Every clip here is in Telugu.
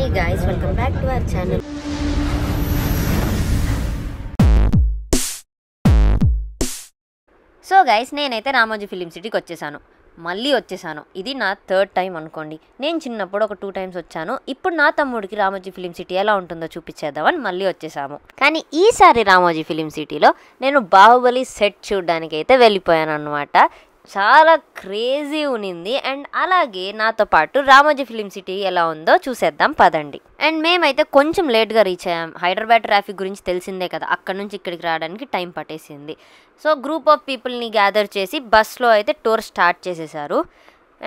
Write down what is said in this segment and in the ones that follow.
Hey guys, welcome back to our channel. So guys నేనైతే రామోజీ ఫిలిం సిటీకి వచ్చేసాను. ఇది నా థర్డ్ టైం అనుకోండి. నేను చిన్నప్పుడు ఒక 2 times వచ్చాను. ఇప్పుడు నా తమ్ముడికి రామోజీ ఫిలిం సిటీ ఎలా ఉంటుందో చూపించేద్దామని మళ్ళీ వచ్చేసాము. కానీ ఈసారి రామోజీ ఫిలిం సిటీలో నేను బాహుబలి సెట్ చూడడానికి అయితే వెళ్ళిపోయాను అనమాట. చాలా క్రేజీ ఉనింది. అండ్ అలాగే నాతో పాటు రామోజీ ఫిలిం సిటీ ఎలా ఉందో చూసేద్దాం పదండి. అండ్ మేమైతే కొంచెం లేట్గా రీచ్ అయ్యాం. హైదరాబాద్ ట్రాఫిక్ గురించి తెలిసిందే కదా, అక్కడ నుంచి ఇక్కడికి రావడానికి టైం పట్టేసింది. సో గ్రూప్ ఆఫ్ పీపుల్ని గ్యాదర్ చేసి బస్లో అయితే టూర్ స్టార్ట్ చేసేసారు.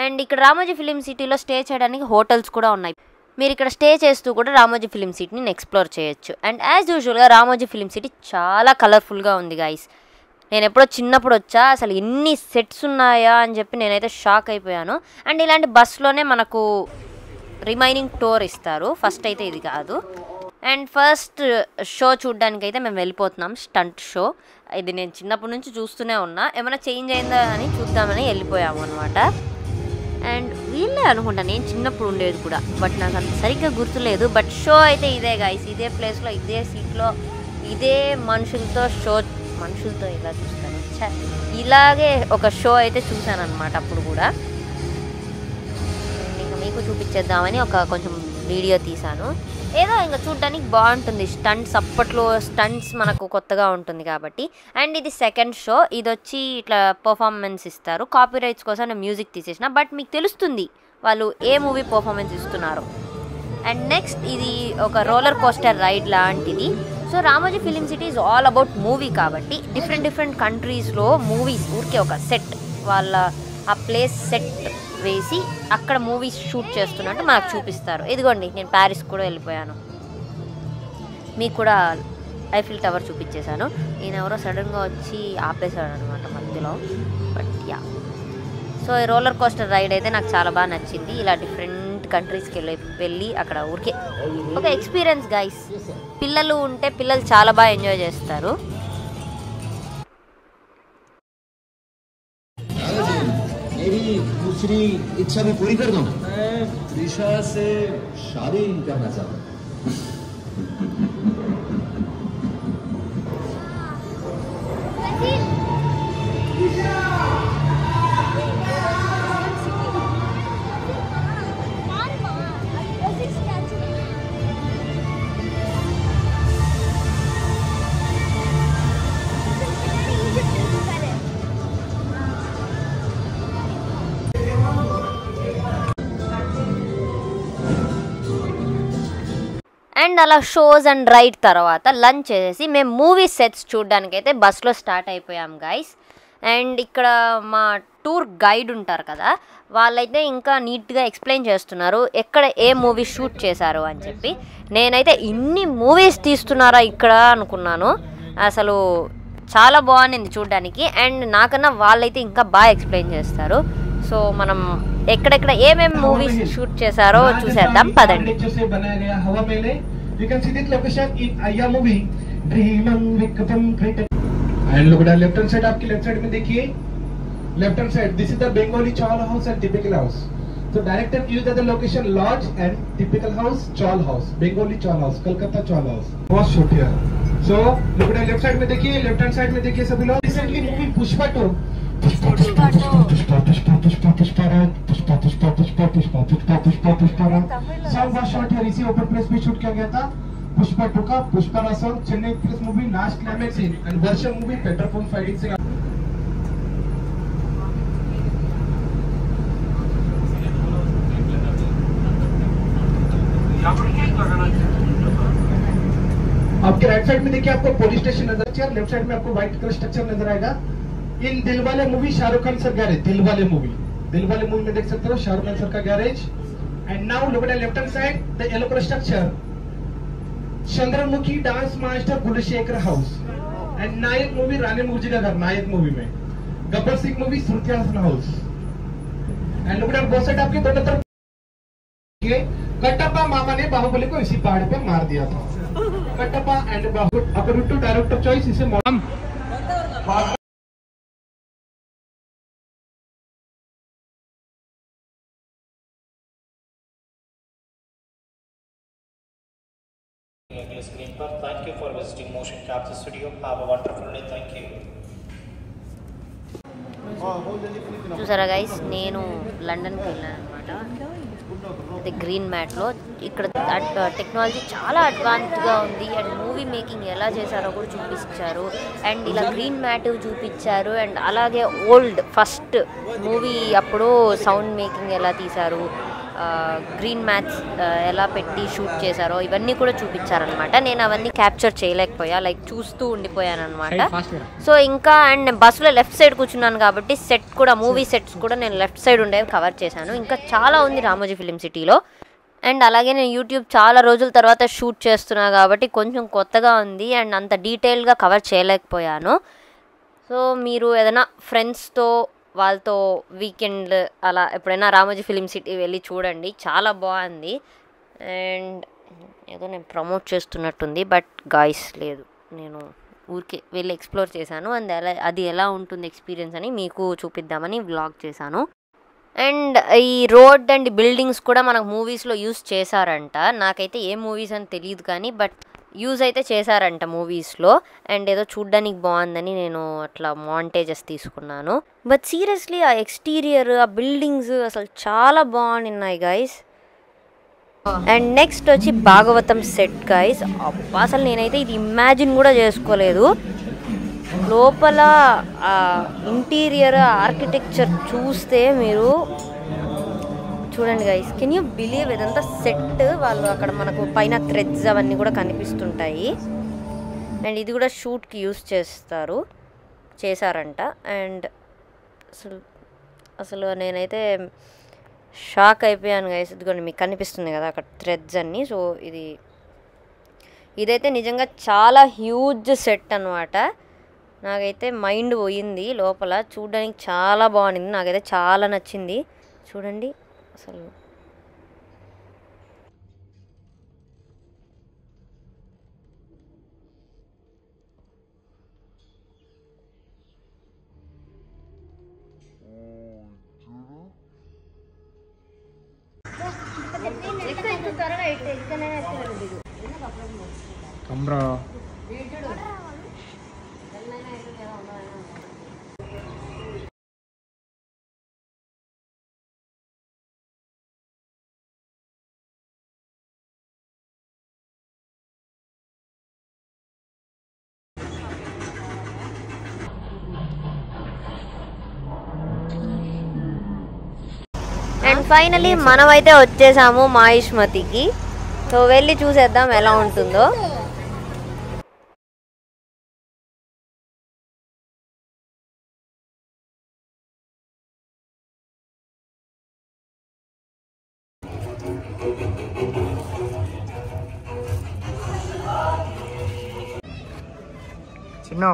అండ్ ఇక్కడ రామోజీ ఫిలిం సిటీలో స్టే చేయడానికి హోటల్స్ కూడా ఉన్నాయి. మీరు ఇక్కడ స్టే చేస్తూ కూడా రామోజీ ఫిలిం సిటీని ఎక్స్ప్లోర్ చేయొచ్చు. అండ్ యాజ్ యూజువల్గా రామోజీ ఫిలిం సిటీ చాలా కలర్ఫుల్గా ఉంది గైస్. నేను ఎప్పుడో చిన్నప్పుడు వచ్చా, అసలు ఎన్ని సెట్స్ ఉన్నాయా అని చెప్పి నేనైతే షాక్ అయిపోయాను. అండ్ ఇలాంటి బస్లోనే మనకు రిమైనింగ్ టూర్ ఇస్తారు, ఫస్ట్ అయితే ఇది కాదు. అండ్ ఫస్ట్ షో చూడడానికి అయితే మేము వెళ్ళిపోతున్నాం, స్టంట్ షో. ఇది నేను చిన్నప్పటి నుంచి చూస్తూనే ఉన్నా, ఏమైనా చేంజ్ అయిందా అని చూద్దామని వెళ్ళిపోయాము అనమాట. అండ్ వీళ్ళే అనుకుంటా నేను చిన్నప్పుడు ఉండేది కూడా, బట్ నాకు అంత సరిగ్గా గుర్తులేదు. బట్ షో అయితే ఇదే గైస్, ఇదే ప్లేస్లో, ఇదే సీట్లో, ఇదే మనుషులతో ఇలా చూస్తాను. ఇలాగే ఒక షో అయితే చూశాను అనమాట అప్పుడు కూడా. ఇంకా మీకు చూపించేద్దామని కొంచెం వీడియో తీశాను. ఏదో ఇంకా చూడడానికి బాగుంటుంది. అప్పట్లో స్టంట్స్ మనకు కొత్తగా ఉంటుంది కాబట్టి. అండ్ ఇది సెకండ్ షో. ఇది వచ్చి ఇట్లా పర్ఫార్మెన్స్ ఇస్తారు. కాపీరైట్స్ కోసం నేను మ్యూజిక్ తీసేసిన, బట్ మీకు తెలుస్తుంది వాళ్ళు ఏ మూవీ పర్ఫార్మెన్స్ ఇస్తున్నారు. అండ్ నెక్స్ట్ ఇది ఒక రోలర్ కోస్టర్ రైడ్ లాంటిది. So Ramoji film city is all about movie కాబట్టి డిఫరెంట్ కంట్రీస్లో మూవీస్ ఊరికే ఒక సెట్, వాళ్ళ ఆ ప్లేస్ సెట్ వేసి అక్కడ మూవీస్ షూట్ చేస్తున్నట్టు మనకు చూపిస్తారు. ఇదిగోండి నేను ప్యారిస్ కూడా వెళ్ళిపోయాను, మీకు కూడా ఐఫిల్ టవర్ చూపించేశాను. ఈయన ఎవరో సడన్గా వచ్చి ఆపేశాడు అనమాట మధ్యలో. బట్ యా, సో ఈ రోలర్ కోస్టర్ రైడ్ అయితే నాకు చాలా బాగా నచ్చింది. ఇలా డిఫరెంట్ కంట్రీస్కి వెళ్ళి అక్కడ ఊరికే ఒక ఎక్స్పీరియన్స్ గైస్. పిల్లలు ఉంటే పిల్లలు చాలా బాగా ఎంజాయ్ చేస్తారు. मेरी दूसरी इच्छा भी पूरी कर दो। मैं त्रिशा से शादी करना चाहता हूँ। అండ్ అలా షోస్ అండ్ రైడ్ తర్వాత లంచ్ చేసేసి మేము మూవీ సెట్స్ చూడడానికి అయితే బస్లో స్టార్ట్ అయిపోయాం గైస్. అండ్ ఇక్కడ మా టూర్ గైడ్ ఉంటారు కదా, వాళ్ళైతే ఇంకా నీట్గా ఎక్స్ప్లెయిన్ చేస్తున్నారు ఎక్కడ ఏ మూవీ షూట్ చేశారు అని చెప్పి. నేనైతే ఇన్ని మూవీస్ తీస్తున్నారా ఇక్కడ అనుకున్నాను. అసలు చాలా బాగుంది చూడడానికి. అండ్ నాకన్నా వాళ్ళైతే ఇంకా బాగా ఎక్స్ప్లెయిన్ చేస్తారు. సో మనం ఎక్కడెక్కడ ఏమేమి మూవీస్ షూట్ చేశారో చూసేద్దాం పదండి. And look at left hand side, आपकी left side में देखिए, left hand side, this is the Bengali chawl house and typical house. So director used the location lodge and typical house, chawl house, Bengali chawl house, Kolkata chawl house was shot here. So look at left side में देखिए, left hand side में देखिए सभी लोग. Recently movie Pushpa 2, song was shot here, इसी open place में shoot किया गया था. पुष्पा 2 का Pushpa song, Chennai Express movie last climax scene and Varsham movie petrol pump fighting से. आपके राइट साइड में देखिए आपको पुलिस स्टेशन नजर आएगा, लेफ्ट साइड में आपको व्हाइट कलर स्ट्रक्चर नजर आएगा. In Dilwale movie Shahrukh Khan sir garage, Dilwale movie में देख सकते हो शाहरुख खान सर का garage. And now look at left hand side the yellow colour structure, Chandramukhi dance master Gulshekhar house. And Nayak movie Rani Mukherjee का घर, नायक मूवी में Gabbar Singh movie Shruti Haasan house. And look at both side आपके दोनों तरफ कटप्पा मामा ने बाहुबली को इसी पहाड़ पे मार दिया था. Kattappa and Baahubali according to director choice इसे your new screen पर. Thank you for visiting Motion Capture Studio. Have a wonderful day. Thank you. చూసారా గైస్, నేను లండన్కి వెళ్ళాను అనమాట. అయితే గ్రీన్ మ్యాట్లో ఇక్కడ టెక్నాలజీ చాలా అడ్వాన్స్గా ఉంది అండ్ మూవీ మేకింగ్ ఎలా చేశారో కూడా చూపించారు. అండ్ ఇలా గ్రీన్ మ్యాట్ చూపించారు అండ్ అలాగే ఓల్డ్ ఫస్ట్ మూవీ అప్పుడు సౌండ్ మేకింగ్ ఎలా తీశారు, గ్రీన్ మ్యాట్స్ ఎలా పెట్టి షూట్ చేశారో ఇవన్నీ కూడా చూపించారనమాట. నేను అవన్నీ క్యాప్చర్ చేయలేకపోయా, లైక్ చూస్తూ ఉండిపోయాను అనమాట. సో ఇంకా అండ్ బస్సులో లెఫ్ట్ సైడ్ కూర్చున్నాను కాబట్టి సెట్ కూడా మూవీ సెట్స్ కూడా నేను లెఫ్ట్ సైడ్ ఉండేవి కవర్ చేశాను. ఇంకా చాలా ఉంది రామోజీ ఫిలిం సిటీలో. అండ్ అలాగే నేను యూట్యూబ్ చాలా రోజుల తర్వాత షూట్ చేస్తున్నా కాబట్టి కొంచెం కొత్తగా ఉంది అండ్ అంత డీటెయిల్గా కవర్ చేయలేకపోయాను. సో మీరు ఏదైనా ఫ్రెండ్స్తో వాళ్ళతో వీకెండ్ అలా ఎప్పుడైనా రామోజీ ఫిలిం సిటీ వెళ్ళి చూడండి, చాలా బాగుంది. అండ్ ఏదో నేను ప్రమోట్ చేస్తున్నట్టుంది, బట్ గాయ్స్ లేదు, నేను ఊరికే వెళ్ళి ఎక్స్ప్లోర్ చేశాను అండ్ అది ఎలా ఉంటుంది ఎక్స్పీరియన్స్ అని మీకు చూపిద్దామని వ్లాగ్ చేశాను. అండ్ ఈ రోడ్ అండ్ బిల్డింగ్స్ కూడా మనకు మూవీస్లో యూస్ చేశారంట. నాకైతే ఏ మూవీస్ అని తెలియదు కానీ బట్ యూజ్ అయితే చేశారంట మూవీస్లో. అండ్ ఏదో చూడ్డానికి బాగుందని నేను అట్లా మాంటేజెస్ తీసుకున్నాను. బట్ సీరియస్లీ ఆ ఎక్స్టీరియర్, ఆ బిల్డింగ్స్ అసలు చాలా బాగున్నాయి గైస్. అండ్ నెక్స్ట్ వచ్చి భాగవతం సెట్ గైస్. అసలు నేనైతే ఇది ఇమాజిన్ కూడా చేసుకోలేదు. లోపల ఇంటీరియర్ ఆర్కిటెక్చర్ చూస్తే మీరు చూడండి గైస్, కెన్ యూ బిలీవ్ ఇదంతా సెట్. వాళ్ళు అక్కడ మనకు పైన థ్రెడ్స్ అవన్నీ కూడా కనిపిస్తుంటాయి. అండ్ ఇది కూడా షూట్కి యూస్ చేశారంట. అండ్ అసలు నేనైతే షాక్ అయిపోయాను గైస్. ఇదిగోండి మీకు కనిపిస్తుంది కదా అక్కడ థ్రెడ్స్ అన్నీ. సో ఇదైతే నిజంగా చాలా హ్యూజ్ సెట్ అనమాట. నాకైతే మైండ్ పోయింది. లోపల చూడడానికి చాలా బాగుంది, నాకైతే చాలా నచ్చింది. చూడండి అసలు కమ్రా అండ్ ఫైనలీ మనమైతే వచ్చేసాము మాహిష్మతికి. సో వెళ్ళి చూసేద్దాం ఎలా ఉంటుందో. చిన్న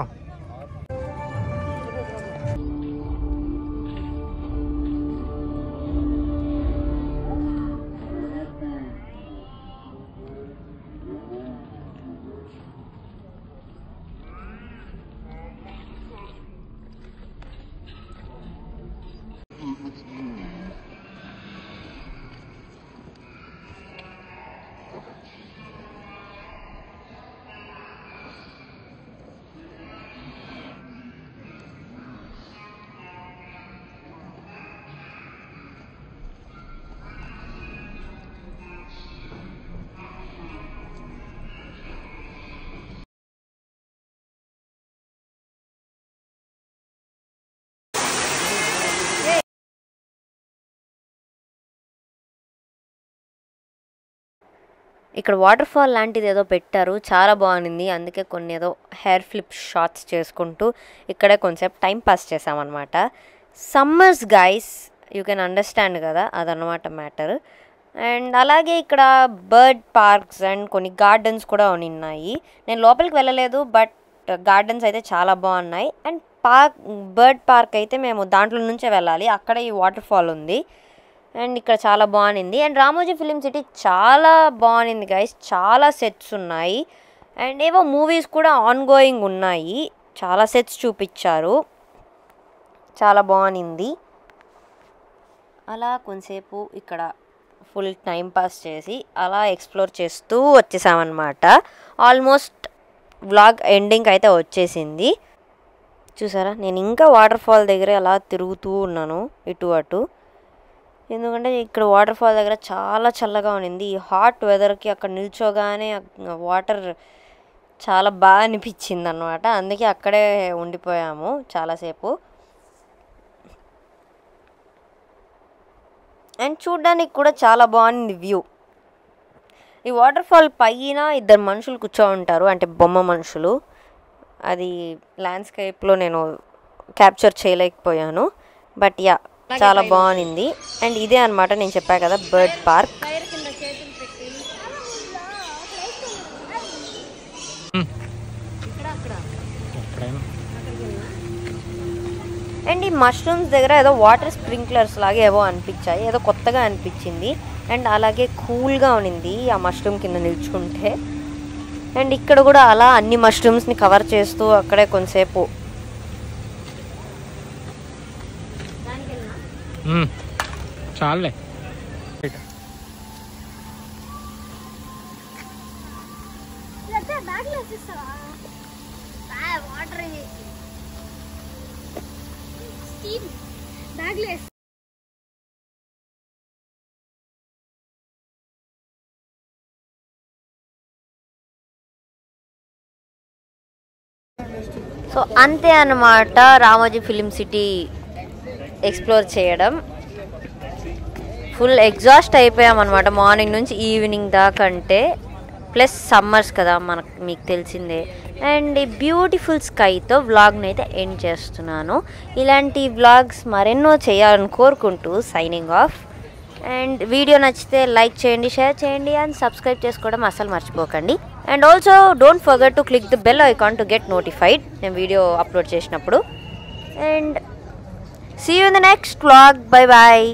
ఇక్కడ వాటర్ ఫాల్ లాంటిది ఏదో పెట్టారు, చాలా బాగుంది. అందుకే కొన్ని ఏదో హెయిర్ ఫ్లిప్ షాట్స్ చేసుకుంటూ ఇక్కడే కొంచెంసేపు టైం పాస్ చేసామన్నమాట. Summers guys, you can understand కదా, అదనమాట మ్యాటర్. అండ్ అలాగే ఇక్కడ బర్డ్ పార్క్స్ అండ్ కొన్ని గార్డెన్స్ కూడా ఉన్నాయి. నేను లోపలికి వెళ్ళలేదు, బట్ గార్డెన్స్ అయితే చాలా బాగున్నాయి. అండ్ బర్డ్ పార్క్ అయితే మేము దాంట్లో నుంచే వెళ్ళాలి, అక్కడ ఈ వాటర్ ఫాల్ ఉంది. అండ్ ఇక్కడ చాలా బాగుంది. అండ్ రామోజీ ఫిలిం సిటీ చాలా బాగుంది గైస్, చాలా సెట్స్ ఉన్నాయి. అండ్ ఏవో మూవీస్ కూడా ఆన్ గోయింగ్ ఉన్నాయి, చాలా సెట్స్ చూపించారు, చాలా బాగుంది. అలా కొంతసేపు ఇక్కడ ఫుల్ టైం పాస్ చేసి అలా ఎక్స్ప్లోర్ చేస్తూ వచ్చేసామన్నమాట. ఆల్మోస్ట్ వ్లాగ్ ఎండింగ్ అయితే వచ్చేసింది. చూసారా, నేను ఇంకా వాటర్ ఫాల్ దగ్గర అలా తిరుగుతూ ఉన్నాను ఇటు అటు. ఎందుకంటే ఇక్కడ వాటర్ ఫాల్ దగ్గర చాలా చల్లగా ఉన్నింది. ఈ హాట్ వెదర్కి అక్కడ నిల్చోగానే వాటర్ చాలా బాగా అనిపించింది అన్నమాట. అందుకే అక్కడే ఉండిపోయాము చాలాసేపు. అండ్ చూడ్డానికి కూడా చాలా బాగుంది వ్యూ. ఈ వాటర్ ఫాల్ పైన 2 మనుషులు కూర్చో ఉంటారు, అంటే బొమ్మ మనుషులు. అది ల్యాండ్స్కేప్లో నేను క్యాప్చర్ చేయలేకపోయాను, బట్ యా చాలా బాగుంది. అండ్ ఇదే అనమాట నేను చెప్పా కదా బర్డ్ పార్క్. అండ్ ఈ మష్రూమ్స్ దగ్గర ఏదో వాటర్ స్ప్రింక్లర్స్ లాగా ఏవో అనిపించాయి, ఏదో కొత్తగా అనిపించింది. అండ్ అలాగే కూల్గా ఉన్నింది ఆ మష్రూమ్ కింద నిల్చుకుంటే. అండ్ ఇక్కడ కూడా అలా అన్ని మష్రూమ్స్ని కవర్ చేస్తూ అక్కడే కొంతసేపు చాలే. సో అంతే అన్నమాట రామోజీ ఫిలిం సిటీ ఎక్స్ప్లోర్ చేయడం. ఫుల్ ఎగ్జాస్ట్ అయిపోయామన్నమాట మార్నింగ్ నుంచి ఈవినింగ్ దాకా. అంటే ప్లస్ సమ్మర్స్ కదా మీకు తెలిసిందే. అండ్ ఈ బ్యూటిఫుల్ స్కైతో వ్లాగ్ని అయితే ఎండ్ చేస్తున్నాను. ఇలాంటి వ్లాగ్స్ మరెన్నో చేయాలని కోరుకుంటూ సైనింగ్ ఆఫ్. అండ్ వీడియో నచ్చితే లైక్ చేయండి, షేర్ చేయండి అండ్ సబ్స్క్రైబ్ చేసుకోవడం అస్సలు మర్చిపోకండి. And also don't forget to click the bell icon to get notified నేను వీడియో అప్లోడ్ చేసినప్పుడు. And see you in the next vlog. Bye bye.